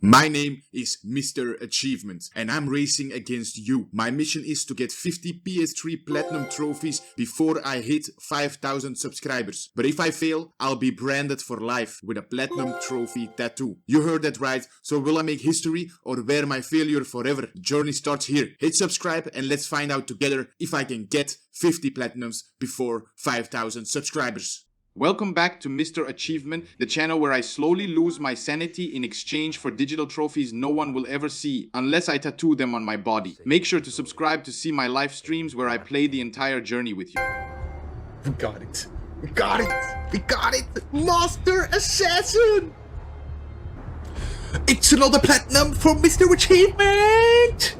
My name is Mr. Achievement, and I'm racing against you. My mission is to get 50 PS3 Platinum trophies before I hit 5,000 subscribers. But if I fail, I'll be branded for life with a Platinum trophy tattoo. You heard that right, so will I make history or wear my failure forever? The journey starts here. Hit subscribe and let's find out together if I can get 50 Platinums before 5,000 subscribers. Welcome back to Mr. Achievement, the channel where I slowly lose my sanity in exchange for digital trophies no one will ever see unless I tattoo them on my body. Make sure to subscribe to see my live streams where I play the entire journey with you. We got it. We got it. We got it. Master Assassin. It's another platinum for Mr. Achievement.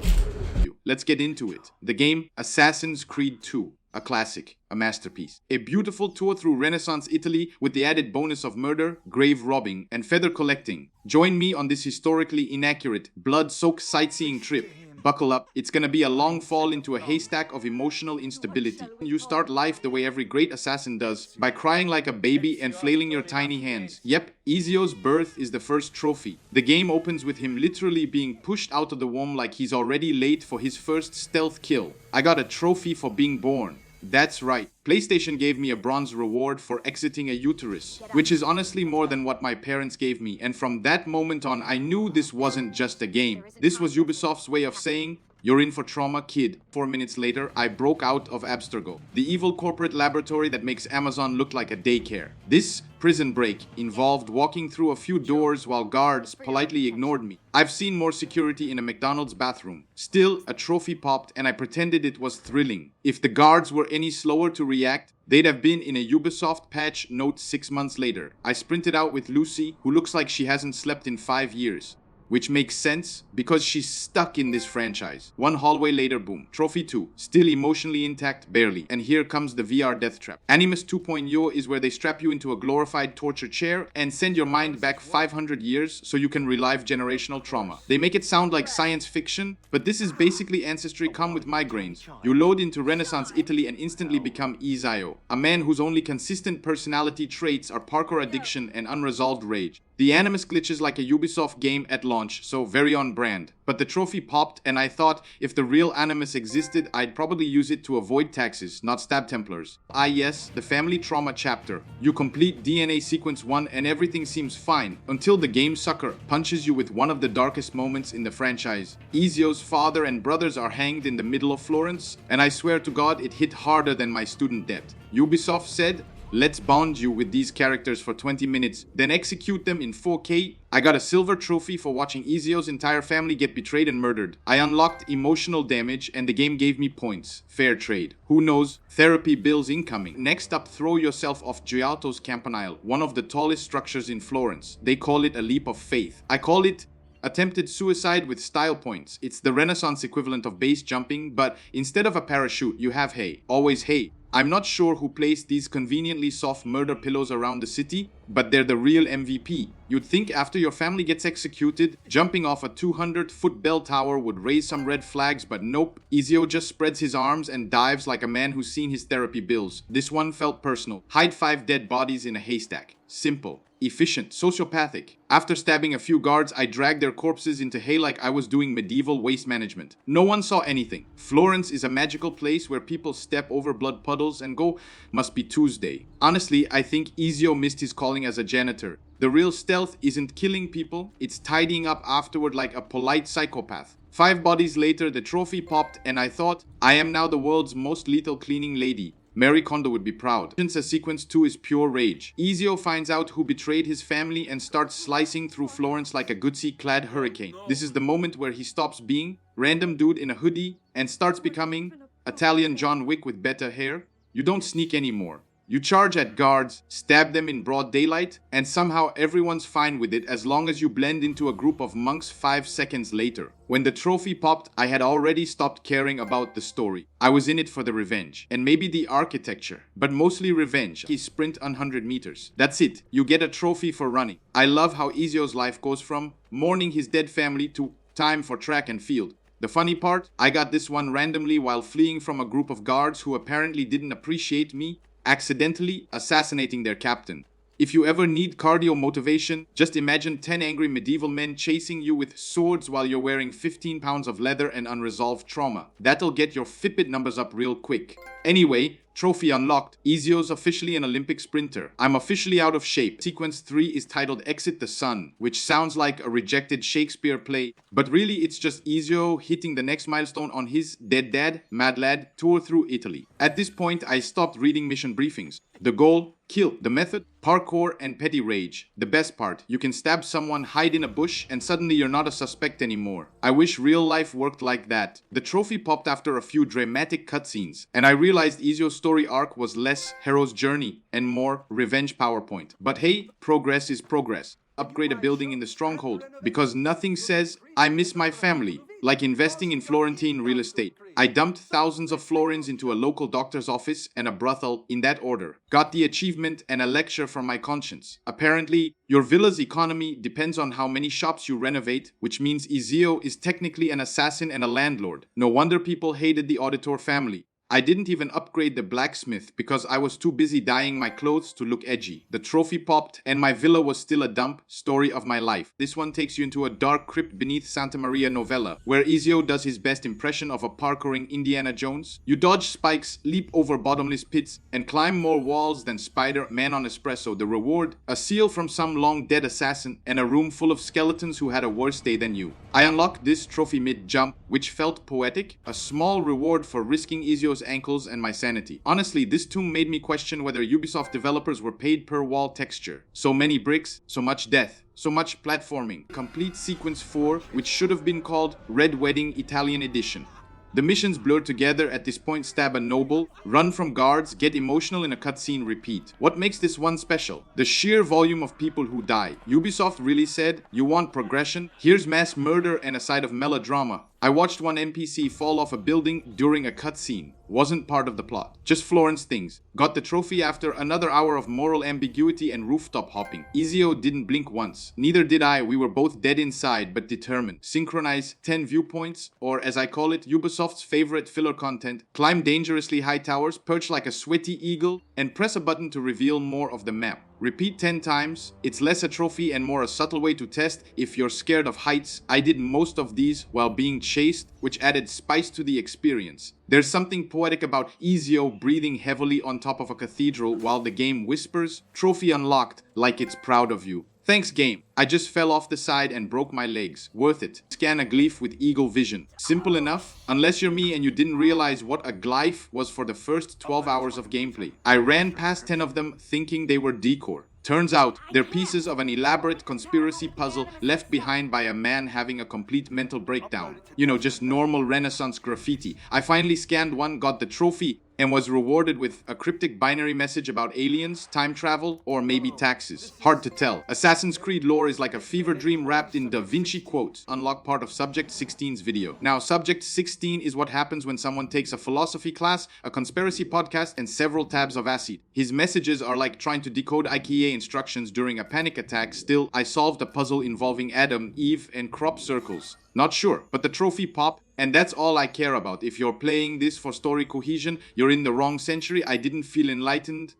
Let's get into it. The game Assassin's Creed 2. A classic, a masterpiece. A beautiful tour through Renaissance Italy with the added bonus of murder, grave robbing, and feather collecting. Join me on this historically inaccurate, blood-soaked sightseeing trip. Buckle up, it's gonna be a long fall into a haystack of emotional instability. You start life the way every great assassin does, by crying like a baby and flailing your tiny hands. Yep, Ezio's birth is the first trophy. The game opens with him literally being pushed out of the womb like he's already late for his first stealth kill. I got a trophy for being born. That's right, PlayStation gave me a bronze reward for exiting a uterus, which is honestly more than what my parents gave me, and from that moment on I knew this wasn't just a game. This was Ubisoft's way of saying, "You're in for trauma, kid." 4 minutes later, I broke out of Abstergo, the evil corporate laboratory that makes Amazon look like a daycare. This prison break involved walking through a few doors while guards politely ignored me. I've seen more security in a McDonald's bathroom. Still, a trophy popped and I pretended it was thrilling. If the guards were any slower to react, they'd have been in a Ubisoft patch note 6 months later. I sprinted out with Lucy, who looks like she hasn't slept in 5 years. Which makes sense because she's stuck in this franchise. One hallway later, boom. Trophy 2. Still emotionally intact, barely. And here comes the VR death trap. Animus 2.0 is where they strap you into a glorified torture chair and send your mind back 500 years so you can relive generational trauma. They make it sound like science fiction, but this is basically ancestry come with migraines. You load into Renaissance Italy and instantly become Ezio, a man whose only consistent personality traits are parkour addiction and unresolved rage. The Animus glitches like a Ubisoft game at launch, so very on brand. But the trophy popped and I thought if the real Animus existed, I'd probably use it to avoid taxes, not stab Templars. Ah yes, the family trauma chapter. You complete DNA sequence 1 and everything seems fine, until the game sucker punches you with one of the darkest moments in the franchise. Ezio's father and brothers are hanged in the middle of Florence, and I swear to God it hit harder than my student debt. Ubisoft said, "Let's bond you with these characters for 20 minutes, then execute them in 4K. I got a silver trophy for watching Ezio's entire family get betrayed and murdered. I unlocked emotional damage and the game gave me points. Fair trade. Who knows? Therapy bills incoming. Next up, throw yourself off Giotto's Campanile, one of the tallest structures in Florence. They call it a leap of faith. I call it attempted suicide with style points. It's the Renaissance equivalent of base jumping, but instead of a parachute, you have hay. Always hay. I'm not sure who placed these conveniently soft murder pillows around the city, but they're the real MVP. You'd think after your family gets executed, jumping off a 200-foot bell tower would raise some red flags, but nope. Ezio just spreads his arms and dives like a man who's seen his therapy bills. This one felt personal. Hide 5 dead bodies in a haystack. Simple. Efficient, sociopathic. After stabbing a few guards, I dragged their corpses into hay like I was doing medieval waste management. No one saw anything. Florence is a magical place where people step over blood puddles and go, "Must be Tuesday." Honestly, I think Ezio missed his calling as a janitor. The real stealth isn't killing people, it's tidying up afterward like a polite psychopath. 5 bodies later, the trophy popped and I thought, I am now the world's most lethal cleaning lady. Mary Kondo would be proud. Since sequence 2 is pure rage. Ezio finds out who betrayed his family and starts slicing through Florence like a Gucci-clad hurricane. This is the moment where he stops being random dude in a hoodie and starts becoming Italian John Wick with better hair. You don't sneak anymore. You charge at guards, stab them in broad daylight, and somehow everyone's fine with it as long as you blend into a group of monks 5 seconds later. When the trophy popped, I had already stopped caring about the story. I was in it for the revenge, and maybe the architecture, but mostly revenge. He sprint 100 meters. That's it. You get a trophy for running. I love how Ezio's life goes from mourning his dead family to time for track and field. The funny part, I got this one randomly while fleeing from a group of guards who apparently didn't appreciate me accidentally assassinating their captain. If you ever need cardio motivation, just imagine 10 angry medieval men chasing you with swords while you're wearing 15 pounds of leather and unresolved trauma. That'll get your Fitbit numbers up real quick. Anyway, trophy unlocked. Ezio's officially an Olympic sprinter. I'm officially out of shape. Sequence 3 is titled Exit the Sun, which sounds like a rejected Shakespeare play, but really it's just Ezio hitting the next milestone on his Dead Dad, Mad Lad tour through Italy. At this point, I stopped reading mission briefings. The goal? Kill. The method? Parkour and petty rage. The best part, you can stab someone, hide in a bush, and suddenly you're not a suspect anymore. I wish real life worked like that. The trophy popped after a few dramatic cutscenes, and I realized Ezio's story arc was less hero's journey and more revenge PowerPoint. But hey, progress is progress. Upgrade a building in the stronghold, because nothing says, I miss my family, like investing in Florentine real estate. I dumped thousands of florins into a local doctor's office and a brothel in that order. Got the achievement and a lecture from my conscience. Apparently, your villa's economy depends on how many shops you renovate, which means Ezio is technically an assassin and a landlord. No wonder people hated the Auditor family. I didn't even upgrade the blacksmith because I was too busy dyeing my clothes to look edgy. The trophy popped and my villa was still a dump. Story of my life. This one takes you into a dark crypt beneath Santa Maria Novella, where Ezio does his best impression of a parkouring Indiana Jones. You dodge spikes, leap over bottomless pits, and climb more walls than Spider-Man on espresso. The reward? A seal from some long-dead assassin and a room full of skeletons who had a worse day than you. I unlocked this trophy mid-jump, which felt poetic. A small reward for risking Ezio's ankles and my sanity. Honestly, this tomb made me question whether Ubisoft developers were paid per wall texture. So many bricks, so much death, so much platforming. Complete sequence 4, which should have been called Red Wedding Italian Edition. The missions blur together. At this point, stab a noble, run from guards, get emotional in a cutscene, repeat. What makes this one special? The sheer volume of people who die. Ubisoft really said, you want progression? Here's mass murder and a side of melodrama. I watched one NPC fall off a building during a cutscene. Wasn't part of the plot. Just Florence things. Got the trophy after another hour of moral ambiguity and rooftop hopping. Ezio didn't blink once. Neither did I. We were both dead inside, but determined. Synchronize 10 viewpoints, or as I call it, Ubisoft's favorite filler content. Climb dangerously high towers, perch like a sweaty eagle, and press a button to reveal more of the map. Repeat 10 times. It's less a trophy and more a subtle way to test if you're scared of heights. I did most of these while being chased, which added spice to the experience. There's something poetic about Ezio breathing heavily on top of a cathedral while the game whispers, trophy unlocked, like it's proud of you. Thanks game. I just fell off the side and broke my legs. Worth it. Scan a glyph with eagle vision. Simple enough, unless you're me and you didn't realize what a glyph was for the first 12 hours of gameplay. I ran past 10 of them thinking they were decor. Turns out, they're pieces of an elaborate conspiracy puzzle left behind by a man having a complete mental breakdown. You know, just normal Renaissance graffiti. I finally scanned one, got the trophy, and was rewarded with a cryptic binary message about aliens, time travel, or maybe taxes. Hard to tell. Assassin's Creed lore is like a fever dream wrapped in Da Vinci quotes. Unlock part of Subject 16's video. Now, Subject 16 is what happens when someone takes a philosophy class, a conspiracy podcast, and several tabs of acid. His messages are like trying to decode IKEA instructions during a panic attack. Still, I solved a puzzle involving Adam, Eve, and crop circles. Not sure, but the trophy pop, and that's all I care about. If you're playing this for story cohesion, you're in the wrong century. I didn't feel enlightened.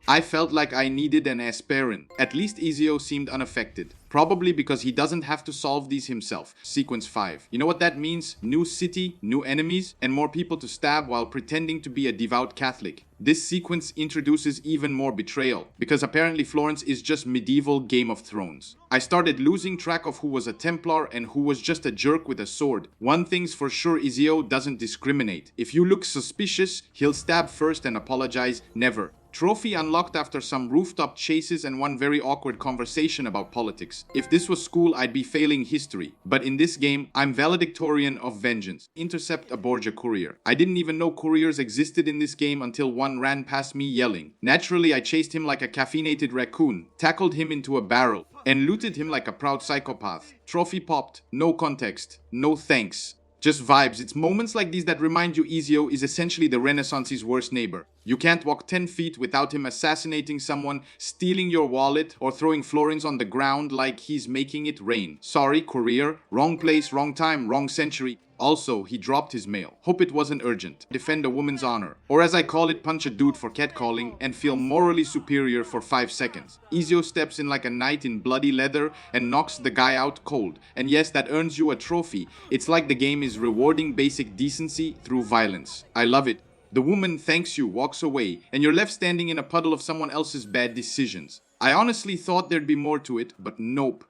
I felt like I needed an aspirin. At least Ezio seemed unaffected. Probably because he doesn't have to solve these himself. Sequence 5. You know what that means? New city, new enemies, and more people to stab while pretending to be a devout Catholic. This sequence introduces even more betrayal, because apparently Florence is just medieval Game of Thrones. I started losing track of who was a Templar and who was just a jerk with a sword. One thing's for sure, Ezio doesn't discriminate. If you look suspicious, he'll stab first and apologize never. Trophy unlocked after some rooftop chases and one very awkward conversation about politics. If this was school, I'd be failing history. But in this game, I'm valedictorian of vengeance. Intercept a Borgia courier. I didn't even know couriers existed in this game until one ran past me yelling. Naturally, I chased him like a caffeinated raccoon, tackled him into a barrel, and looted him like a proud psychopath. Trophy popped. No context. No thanks. Just vibes. It's moments like these that remind you Ezio is essentially the Renaissance's worst neighbor. You can't walk 10 feet without him assassinating someone, stealing your wallet, or throwing florins on the ground like he's making it rain. Sorry, courier. Wrong place, wrong time, wrong century. Also, he dropped his mail. Hope it wasn't urgent. Defend a woman's honor. Or as I call it, punch a dude for catcalling and feel morally superior for 5 seconds. Ezio steps in like a knight in bloody leather and knocks the guy out cold. And yes, that earns you a trophy. It's like the game is rewarding basic decency through violence. I love it. The woman thanks you, walks away, and you're left standing in a puddle of someone else's bad decisions. I honestly thought there'd be more to it, but nope.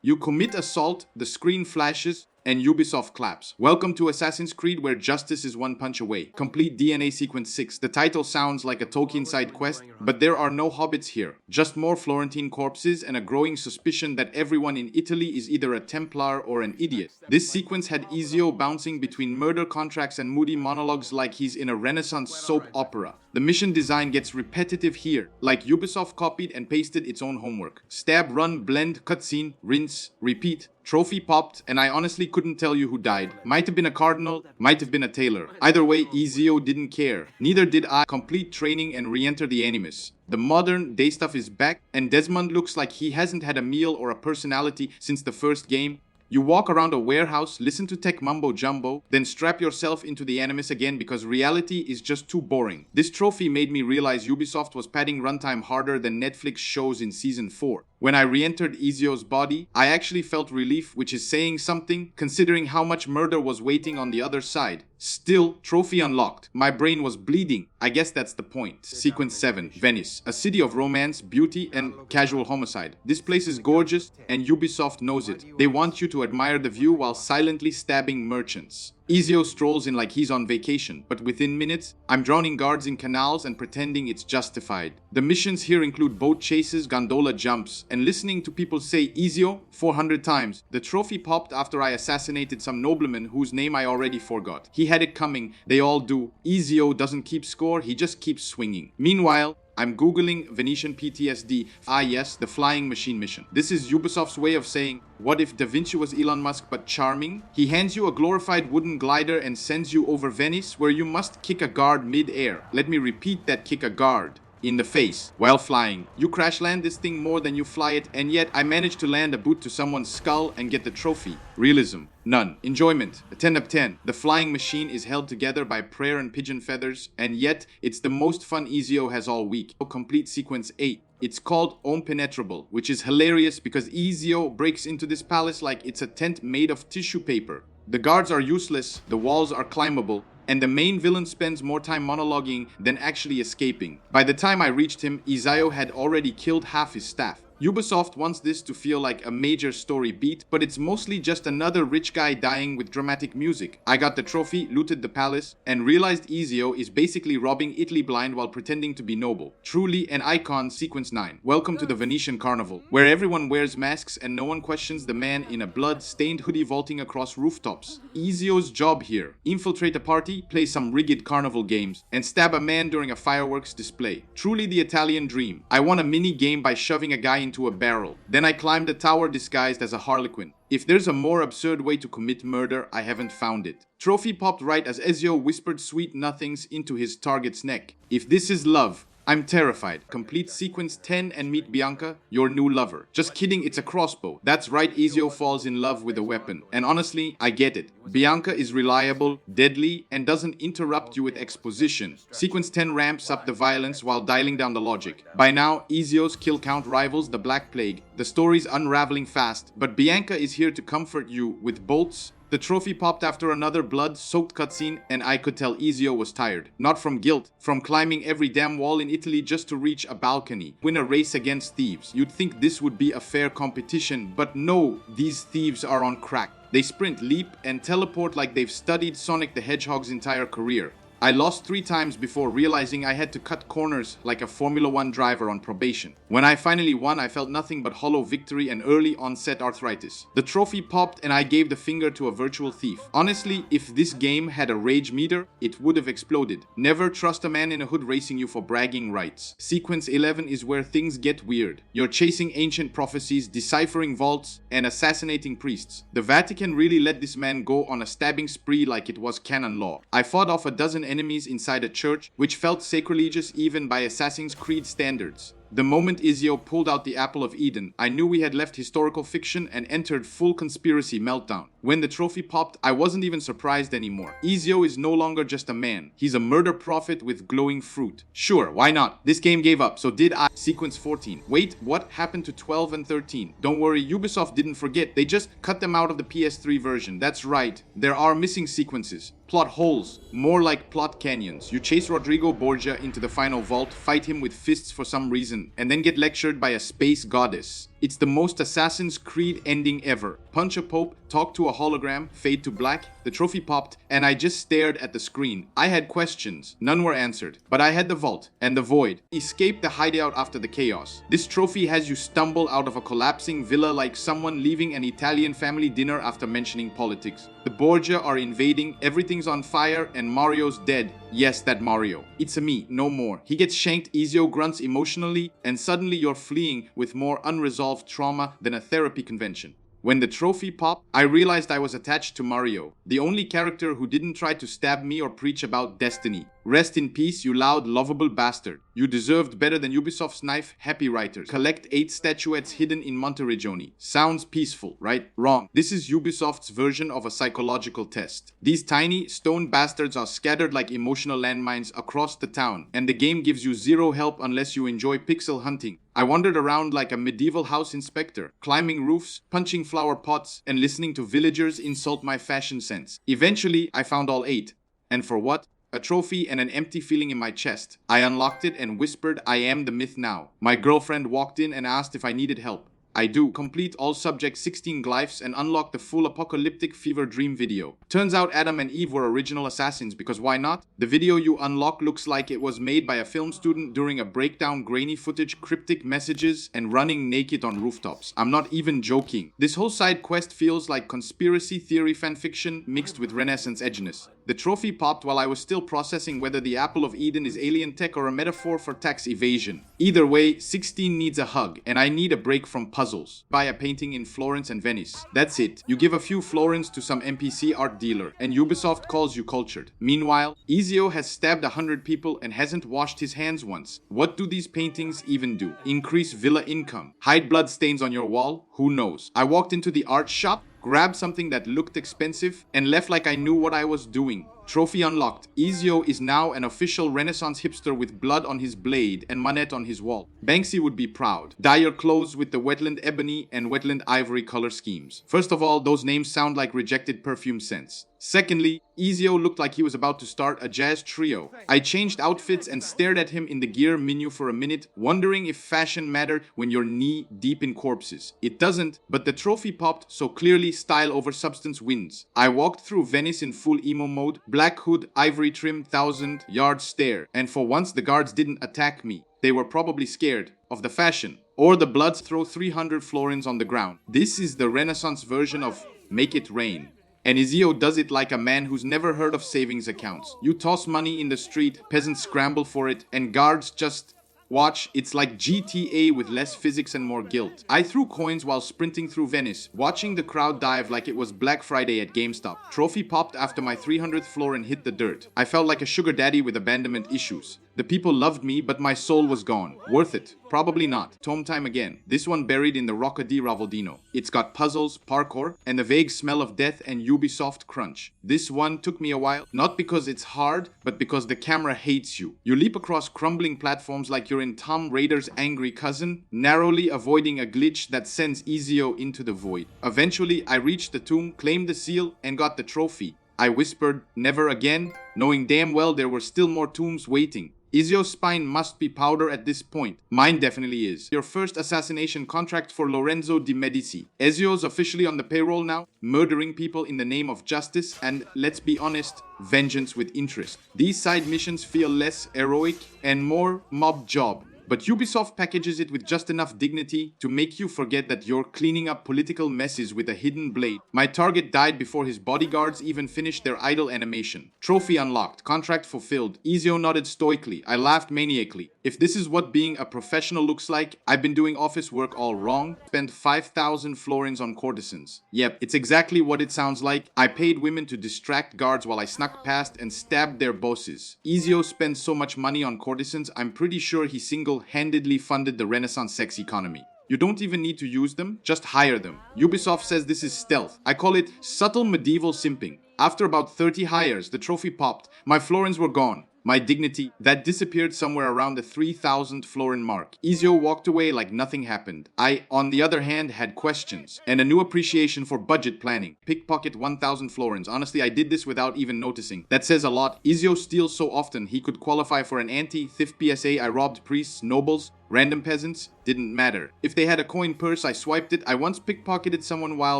You commit assault, the screen flashes, and Ubisoft claps. Welcome to Assassin's Creed, where justice is one punch away. Complete DNA Sequence 6. The title sounds like a Tolkien side quest, but there are no hobbits here. Just more Florentine corpses and a growing suspicion that everyone in Italy is either a Templar or an idiot. This sequence had Ezio bouncing between murder contracts and moody monologues like he's in a Renaissance soap opera. The mission design gets repetitive here, like Ubisoft copied and pasted its own homework. Stab, run, blend, cutscene, rinse, repeat. Trophy popped, and I honestly couldn't tell you who died. Might have been a cardinal, might have been a tailor. Either way, Ezio didn't care. Neither did I. Complete training and re-enter the Animus. The modern day stuff is back, and Desmond looks like he hasn't had a meal or a personality since the first game. You walk around a warehouse, listen to tech mumbo jumbo, then strap yourself into the Animus again because reality is just too boring. This trophy made me realize Ubisoft was padding runtime harder than Netflix shows in Season 4. When I re-entered Ezio's body, I actually felt relief, which is saying something, considering how much murder was waiting on the other side. Still, trophy unlocked. My brain was bleeding. I guess that's the point. Sequence 7, Venice. A city of romance, beauty, and casual homicide. This place is gorgeous, and Ubisoft knows it. They want you to admire the view while silently stabbing merchants. Ezio strolls in like he's on vacation, but within minutes, I'm drowning guards in canals and pretending it's justified. The missions here include boat chases, gondola jumps, and listening to people say Ezio 400 times. The trophy popped after I assassinated some nobleman whose name I already forgot. He had it coming, they all do. Ezio doesn't keep score, he just keeps swinging. Meanwhile, I'm googling Venetian PTSD. Ah yes, the flying machine mission. This is Ubisoft's way of saying, what if Da Vinci was Elon Musk but charming? He hands you a glorified wooden glider and sends you over Venice, where you must kick a guard mid-air. Let me repeat that: kick a guard in the face while flying. You crash land this thing more than you fly it, and yet I managed to land a boot to someone's skull and get the trophy. Realism? None. Enjoyment? A 10 of 10. The flying machine is held together by prayer and pigeon feathers, and yet it's the most fun Ezio has all week. Complete sequence 8. It's called Impenetrable, which is hilarious because Ezio breaks into this palace like it's a tent made of tissue paper. The guards are useless, the walls are climbable, and the main villain spends more time monologuing than actually escaping. By the time I reached him, Ezio had already killed half his staff. Ubisoft wants this to feel like a major story beat, but it's mostly just another rich guy dying with dramatic music. I got the trophy, looted the palace, and realized Ezio is basically robbing Italy blind while pretending to be noble. Truly an icon. Sequence 9. Welcome to the Venetian Carnival, where everyone wears masks and no one questions the man in a blood-stained hoodie vaulting across rooftops. Ezio's job here: infiltrate a party, play some rigged carnival games, and stab a man during a fireworks display. Truly the Italian dream. I won a mini game by shoving a guy into a barrel. Then I climbed a tower disguised as a harlequin. If there's a more absurd way to commit murder, I haven't found it. Trophy popped right as Ezio whispered sweet nothings into his target's neck. If this is love, I'm terrified. Complete sequence 10 and meet Bianca, your new lover. Just kidding, it's a crossbow. That's right, Ezio falls in love with a weapon. And honestly, I get it. Bianca is reliable, deadly, and doesn't interrupt you with exposition. Sequence 10 ramps up the violence while dialing down the logic. By now, Ezio's kill count rivals the Black Plague. The story's unraveling fast, but Bianca is here to comfort you with bolts. The trophy popped after another blood-soaked cutscene, and I could tell Ezio was tired. Not from guilt, from climbing every damn wall in Italy just to reach a balcony. Win a race against thieves. You'd think this would be a fair competition, but no, these thieves are on crack. They sprint, leap, and teleport like they've studied Sonic the Hedgehog's entire career. I lost 3 times before realizing I had to cut corners like a Formula 1 driver on probation. When I finally won, I felt nothing but hollow victory and early onset arthritis. The trophy popped and I gave the finger to a virtual thief. Honestly, if this game had a rage meter, it would have exploded. Never trust a man in a hood racing you for bragging rights. Sequence 11 is where things get weird. You're chasing ancient prophecies, deciphering vaults, and assassinating priests. The Vatican really let this man go on a stabbing spree like it was canon law. I fought off a dozen enemies inside a church, which felt sacrilegious even by Assassin's Creed standards. The moment Ezio pulled out the apple of Eden, I knew we had left historical fiction and entered full conspiracy meltdown. When the trophy popped, I wasn't even surprised anymore. Ezio is no longer just a man. He's a murder prophet with glowing fruit. Sure, why not? This game gave up, so did I. Sequence 14. Wait, what happened to 12 and 13? Don't worry, Ubisoft didn't forget. They just cut them out of the PS3 version. That's right. There are missing sequences. Plot holes. More like plot canyons. You chase Rodrigo Borgia into the final vault, fight him with fists for some reason, and then get lectured by a space goddess. It's the most Assassin's Creed ending ever. Punch a pope, talk to a hologram, fade to black, the trophy popped, and I just stared at the screen. I had questions. None were answered. But I had the vault and the void. Escape the hideout after the chaos. This trophy has you stumble out of a collapsing villa like someone leaving an Italian family dinner after mentioning politics. The Borgia are invading, everything's on fire, and Mario's dead. Yes, that Mario. It's a me, no more. He gets shanked, Ezio grunts emotionally, and suddenly you're fleeing with more unresolved trauma than a therapy convention. When the trophy popped, I realized I was attached to Mario, the only character who didn't try to stab me or preach about destiny. Rest in peace, you loud, lovable bastard. You deserved better than Ubisoft's knife, happy writers. Collect 8 statuettes hidden in Monteriggioni. Sounds peaceful, right? Wrong. This is Ubisoft's version of a psychological test. These tiny, stone bastards are scattered like emotional landmines across the town, and the game gives you zero help unless you enjoy pixel hunting. I wandered around like a medieval house inspector, climbing roofs, punching flower pots, and listening to villagers insult my fashion sense. Eventually, I found all 8. And for what? A trophy and an empty feeling in my chest. I unlocked it and whispered, I am the myth now. My girlfriend walked in and asked if I needed help. I do. Complete all subject 16 glyphs and unlock the full apocalyptic fever dream video. Turns out Adam and Eve were original assassins because why not? The video you unlock looks like it was made by a film student during a breakdown, grainy footage, cryptic messages, and running naked on rooftops. I'm not even joking. This whole side quest feels like conspiracy theory fanfiction mixed with Renaissance edginess. The trophy popped while I was still processing whether the apple of Eden is alien tech or a metaphor for tax evasion. Either way, 16 needs a hug, and I need a break from puzzles. Buy a painting in Florence and Venice. That's it. You give a few florins to some NPC art dealer, and Ubisoft calls you cultured. Meanwhile, Ezio has stabbed 100 people and hasn't washed his hands once. What do these paintings even do? Increase villa income? Hide blood stains on your wall? Who knows? I walked into the art shop, grabbed something that looked expensive, and left like I knew what I was doing. Trophy unlocked. Ezio is now an official Renaissance hipster with blood on his blade and Manette on his wall. Banksy would be proud. Dye your clothes with the wetland ebony and wetland ivory color schemes. First of all, those names sound like rejected perfume scents. Secondly, Ezio looked like he was about to start a jazz trio. I changed outfits and stared at him in the gear menu for a minute, wondering if fashion mattered when you're knee deep in corpses. It doesn't, but the trophy popped, so clearly style over substance wins. I walked through Venice in full emo mode, black hood, ivory trim, 1,000-yard stare, and for once the guards didn't attack me. They were probably scared of the fashion, or the bloods throw 300 florins on the ground. This is the Renaissance version of Make It Rain. And Ezio does it like a man who's never heard of savings accounts. You toss money in the street, peasants scramble for it, and guards just watch. It's like GTA with less physics and more guilt. I threw coins while sprinting through Venice, watching the crowd dive like it was Black Friday at GameStop. Trophy popped after my 300th florin hit the dirt. I felt like a sugar daddy with abandonment issues. The people loved me, but my soul was gone. Worth it? Probably not. Tome time again. This one buried in the Rocca di Ravaldino. It's got puzzles, parkour, and the vague smell of death and Ubisoft crunch. This one took me a while, not because it's hard, but because the camera hates you. You leap across crumbling platforms like you're in Tom Raider's angry cousin, narrowly avoiding a glitch that sends Ezio into the void. Eventually, I reached the tomb, claimed the seal, and got the trophy. I whispered, never again, knowing damn well there were still more tombs waiting. Ezio's spine must be powder at this point. Mine definitely is. Your first assassination contract for Lorenzo de' Medici. Ezio's officially on the payroll now, murdering people in the name of justice and, let's be honest, vengeance with interest. These side missions feel less heroic and more mob job. But Ubisoft packages it with just enough dignity to make you forget that you're cleaning up political messes with a hidden blade. My target died before his bodyguards even finished their idle animation. Trophy unlocked. Contract fulfilled. Ezio nodded stoically. I laughed maniacally. If this is what being a professional looks like, I've been doing office work all wrong. Spent 5,000 florins on courtesans. Yep, it's exactly what it sounds like. I paid women to distract guards while I snuck past and stabbed their bosses. Ezio spends so much money on courtesans, I'm pretty sure he single single-handedly funded the Renaissance sex economy. You don't even need to use them, just hire them. Ubisoft says this is stealth. I call it subtle medieval simping. After about 30 hires, the trophy popped. My florins were gone. My dignity, that disappeared somewhere around the 3,000 florin mark. Ezio walked away like nothing happened. I, on the other hand, had questions and a new appreciation for budget planning. Pickpocket 1,000 florins. Honestly, I did this without even noticing. That says a lot. Ezio steals so often he could qualify for an anti-theft PSA. I robbed priests, nobles, random peasants. Didn't matter. If they had a coin purse, I swiped it. I once pickpocketed someone while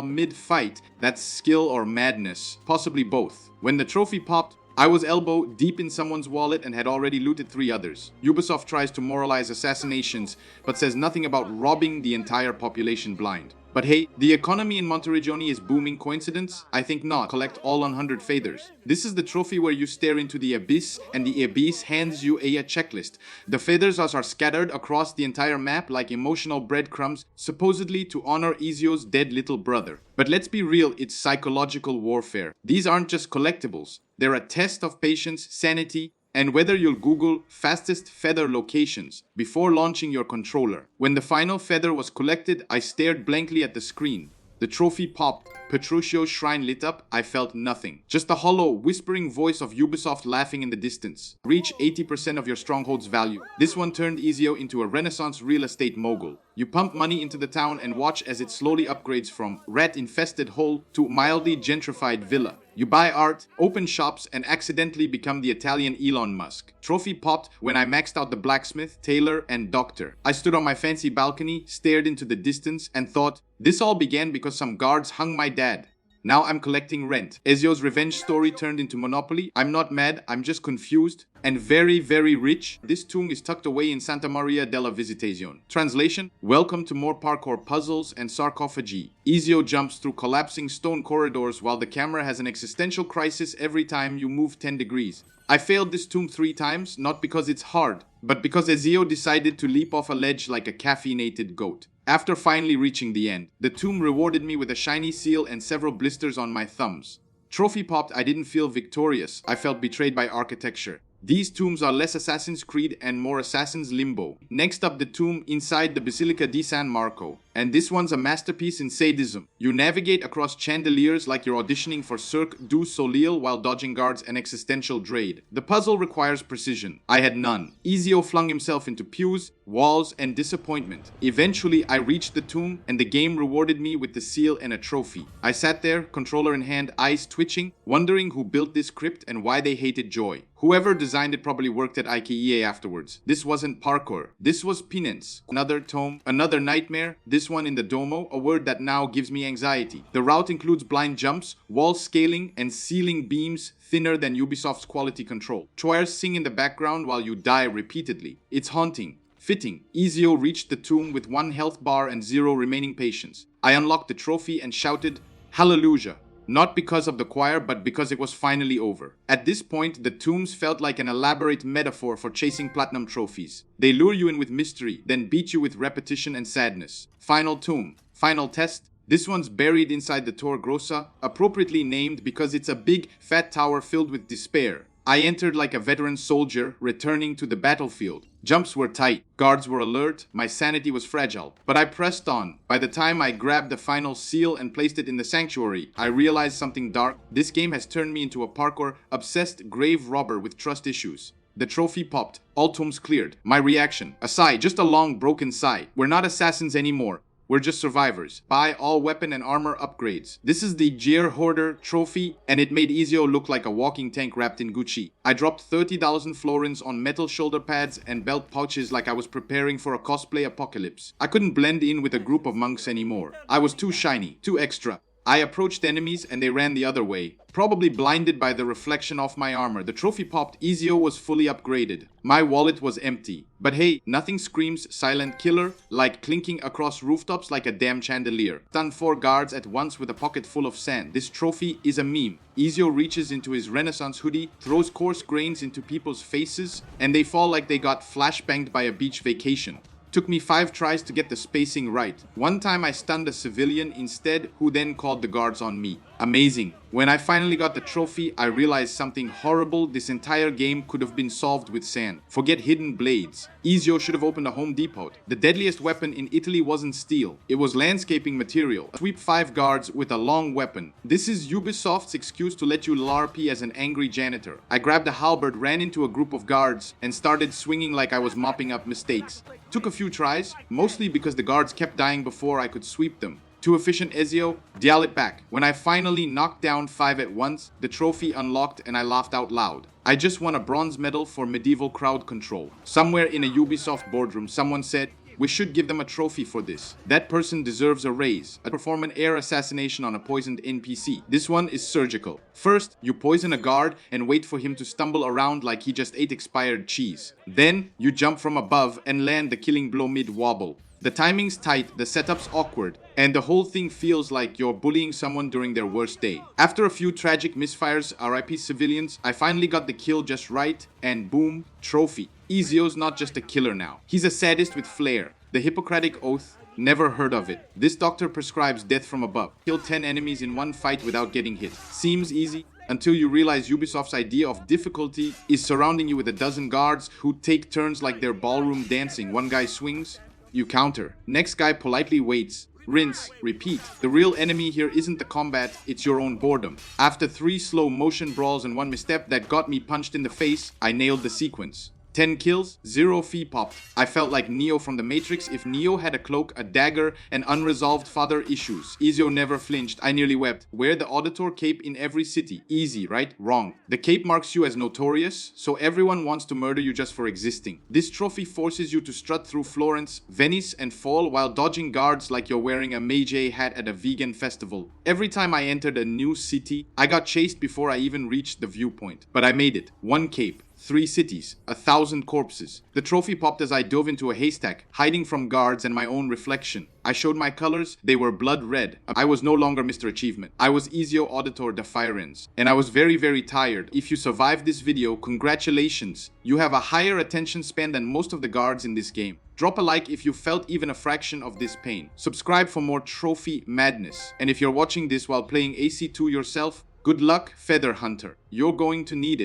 mid-fight. That's skill or madness. Possibly both. When the trophy popped, I was elbow deep in someone's wallet and had already looted 3 others. Ubisoft tries to moralize assassinations, but says nothing about robbing the entire population blind. But hey, the economy in Monteriggioni is booming. Coincidence? I think not. Collect all 100 feathers. This is the trophy where you stare into the abyss and the abyss hands you a checklist. The feathers are scattered across the entire map like emotional breadcrumbs, supposedly to honor Ezio's dead little brother. But let's be real, it's psychological warfare. These aren't just collectibles. They're a test of patience, sanity, and whether you'll Google fastest feather locations before launching your controller. When the final feather was collected, I stared blankly at the screen. The trophy popped. Petruchio's shrine lit up. I felt nothing. Just the hollow, whispering voice of Ubisoft laughing in the distance. Reach 80% of your stronghold's value. This one turned Ezio into a Renaissance real estate mogul. You pump money into the town and watch as it slowly upgrades from rat-infested hole to mildly gentrified villa. You buy art, open shops, and accidentally become the Italian Elon Musk. Trophy popped when I maxed out the blacksmith, tailor, and doctor. I stood on my fancy balcony, stared into the distance, and thought, this all began because some guards hung my dad. Now I'm collecting rent. Ezio's revenge story turned into Monopoly. I'm not mad, I'm just confused and very, very rich. This tomb is tucked away in Santa Maria della Visitazione. Translation: welcome to more parkour puzzles and sarcophagi. Ezio jumps through collapsing stone corridors while the camera has an existential crisis every time you move 10 degrees. I failed this tomb 3 times, not because it's hard, but because Ezio decided to leap off a ledge like a caffeinated goat. After finally reaching the end, the tomb rewarded me with a shiny seal and several blisters on my thumbs. Trophy popped, I didn't feel victorious, I felt betrayed by architecture. These tombs are less Assassin's Creed and more Assassin's Limbo. Next up, the tomb inside the Basilica di San Marco. And this one's a masterpiece in sadism. You navigate across chandeliers like you're auditioning for Cirque du Soleil while dodging guards and existential dread. The puzzle requires precision. I had none. Ezio flung himself into pews, walls, and disappointment. Eventually, I reached the tomb, and the game rewarded me with the seal and a trophy. I sat there, controller in hand, eyes twitching, wondering who built this crypt and why they hated joy. Whoever designed it probably worked at IKEA afterwards. This wasn't parkour. This was penance. Another tome, another nightmare. This one in the Domo, a word that now gives me anxiety. The route includes blind jumps, wall scaling, and ceiling beams thinner than Ubisoft's quality control. Choirs sing in the background while you die repeatedly. It's haunting. Fitting. Ezio reached the tomb with 1 health bar and 0 remaining patience. I unlocked the trophy and shouted, Hallelujah. Not because of the choir, but because it was finally over. At this point, the tombs felt like an elaborate metaphor for chasing platinum trophies. They lure you in with mystery, then beat you with repetition and sadness. Final tomb. Final test. This one's buried inside the Tor Grossa, appropriately named because it's a big, fat tower filled with despair. I entered like a veteran soldier, returning to the battlefield. Jumps were tight, guards were alert, my sanity was fragile. But I pressed on. By the time I grabbed the final seal and placed it in the sanctuary, I realized something dark. This game has turned me into a parkour-obsessed grave robber with trust issues. The trophy popped, all tombs cleared. My reaction, a sigh, just a long broken sigh. We're not assassins anymore. We're just survivors. Buy all weapon and armor upgrades. This is the Gear Hoarder trophy, and it made Ezio look like a walking tank wrapped in Gucci. I dropped 30,000 florins on metal shoulder pads and belt pouches like I was preparing for a cosplay apocalypse. I couldn't blend in with a group of monks anymore. I was too shiny, too extra. I approached enemies and they ran the other way, probably blinded by the reflection of my armor. The trophy popped, Ezio was fully upgraded. My wallet was empty. But hey, nothing screams silent killer like clinking across rooftops like a damn chandelier. Stun 4 guards at once with a pocket full of sand. This trophy is a meme. Ezio reaches into his Renaissance hoodie, throws coarse grains into people's faces, and they fall like they got flashbanged by a beach vacation. Took me 5 tries to get the spacing right. One time I stunned a civilian instead, who then called the guards on me. Amazing. When I finally got the trophy, I realized something horrible. This entire game could have been solved with sand. Forget hidden blades. Ezio should have opened a Home Depot. The deadliest weapon in Italy wasn't steel. It was landscaping material. Sweep 5 guards with a long weapon. This is Ubisoft's excuse to let you LARP as an angry janitor. I grabbed a halberd, ran into a group of guards, and started swinging like I was mopping up mistakes. Took a few tries, mostly because the guards kept dying before I could sweep them. Too efficient, Ezio? Dial it back. When I finally knocked down 5 at once, the trophy unlocked and I laughed out loud. I just won a bronze medal for medieval crowd control. Somewhere in a Ubisoft boardroom, someone said, "We should give them a trophy for this. That person deserves a raise." I perform an air assassination on a poisoned NPC. This one is surgical. First, you poison a guard and wait for him to stumble around like he just ate expired cheese. Then, you jump from above and land the killing blow mid-wobble. The timing's tight, the setup's awkward, and the whole thing feels like you're bullying someone during their worst day. After a few tragic misfires, RIP civilians, I finally got the kill just right, and boom, trophy. Ezio's not just a killer now. He's a sadist with flair. The Hippocratic Oath, never heard of it. This doctor prescribes death from above. Kill 10 enemies in one fight without getting hit. Seems easy, until you realize Ubisoft's idea of difficulty is surrounding you with a dozen guards who take turns like they're ballroom dancing. One guy swings, you counter. Next guy politely waits. Rinse, repeat. The real enemy here isn't the combat, it's your own boredom. After 3 slow motion brawls and 1 misstep that got me punched in the face, I nailed the sequence. 10 kills, 0 fee popped. I felt like Neo from the Matrix if Neo had a cloak, a dagger, and unresolved father issues. Ezio never flinched. I nearly wept. Wear the Auditor cape in every city. Easy, right? Wrong. The cape marks you as notorious, so everyone wants to murder you just for existing. This trophy forces you to strut through Florence, Venice, and fall while dodging guards like you're wearing a Meiji hat at a vegan festival. Every time I entered a new city, I got chased before I even reached the viewpoint. But I made it. 1 cape. 3 cities, 1,000 corpses. The trophy popped as I dove into a haystack, hiding from guards and my own reflection. I showed my colors, they were blood red. I was no longer Mr. Achievement. I was Ezio Auditor de Florins. And I was very, very tired. If you survived this video, congratulations. You have a higher attention span than most of the guards in this game. Drop a like if you felt even a fraction of this pain. Subscribe for more trophy madness. And if you're watching this while playing AC2 yourself, good luck, Feather Hunter. You're going to need it.